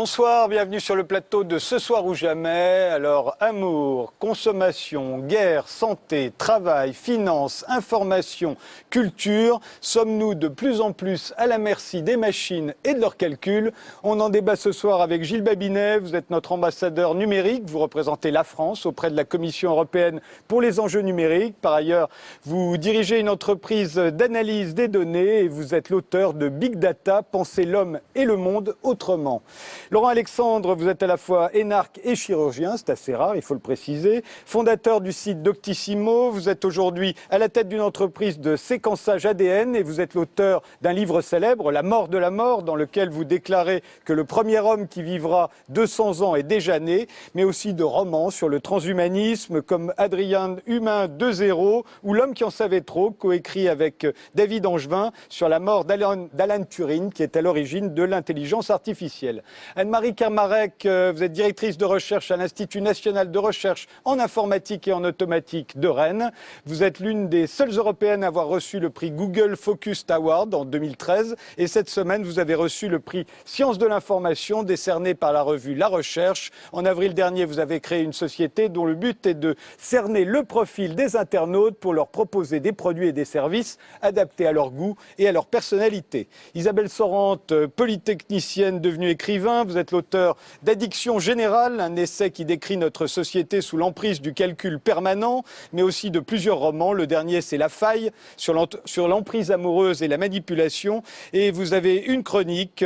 Bonsoir, bienvenue sur le plateau de Ce soir ou jamais. Alors, amour, consommation, guerre, santé, travail, finances, information, culture, sommes-nous de plus en plus à la merci des machines et de leurs calculs? On en débat ce soir avec Gilles Babinet, vous êtes notre ambassadeur numérique, vous représentez la France auprès de la Commission européenne pour les enjeux numériques. Par ailleurs, vous dirigez une entreprise d'analyse des données et vous êtes l'auteur de Big Data, Penser l'homme et le monde autrement. Laurent Alexandre, vous êtes à la fois énarque et chirurgien, c'est assez rare, il faut le préciser. Fondateur du site Doctissimo, vous êtes aujourd'hui à la tête d'une entreprise de séquençage ADN et vous êtes l'auteur d'un livre célèbre, La mort de la mort, dans lequel vous déclarez que le premier homme qui vivra 200 ans est déjà né, mais aussi de romans sur le transhumanisme comme Adrien Humain 2.0 ou L'homme qui en savait trop, coécrit avec David Angevin sur la mort d'Alan Turing, qui est à l'origine de l'intelligence artificielle. Anne-Marie Kermarek, vous êtes directrice de recherche à l'Institut national de recherche en informatique et en automatique de Rennes. Vous êtes l'une des seules européennes à avoir reçu le prix Google Focused Award en 2013. Et cette semaine, vous avez reçu le prix Sciences de l'information décerné par la revue La Recherche. En avril dernier, vous avez créé une société dont le but est de cerner le profil des internautes pour leur proposer des produits et des services adaptés à leur goût et à leur personnalité. Isabelle Sorante, polytechnicienne devenue écrivain, vous êtes l'auteur d'Addiction générale, un essai qui décrit notre société sous l'emprise du calcul permanent, mais aussi de plusieurs romans. Le dernier, c'est La faille, sur l'emprise amoureuse et la manipulation. Et vous avez une chronique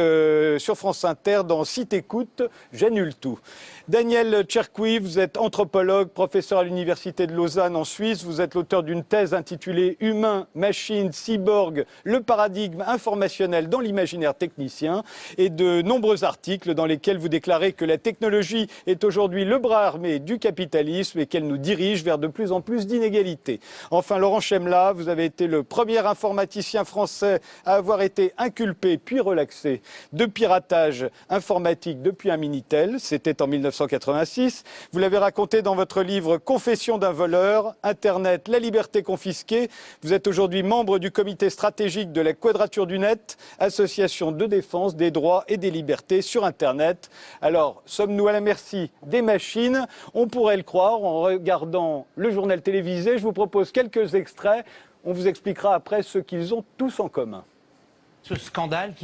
sur France Inter dans Si t'écoutes, j'annule tout. Daniel Tcherkoui, vous êtes anthropologue, professeur à l'Université de Lausanne en Suisse. Vous êtes l'auteur d'une thèse intitulée Humain, machine, cyborg, le paradigme informationnel dans l'imaginaire technicien et de nombreux articles dans lesquels vous déclarez que la technologie est aujourd'hui le bras armé du capitalisme et qu'elle nous dirige vers de plus en plus d'inégalités. Enfin, Laurent Chemla, vous avez été le premier informaticien français à avoir été inculpé puis relaxé de piratage informatique depuis un Minitel. C'était en 1986. Vous l'avez raconté dans votre livre Confession d'un voleur, Internet, la liberté confisquée. Vous êtes aujourd'hui membre du comité stratégique de la Quadrature du Net, association de défense des droits et des libertés sur Internet. Alors, sommes-nous à la merci des machines? On pourrait le croire en regardant le journal télévisé. Je vous propose quelques extraits. On vous expliquera après ce qu'ils ont tous en commun. Ce scandale qui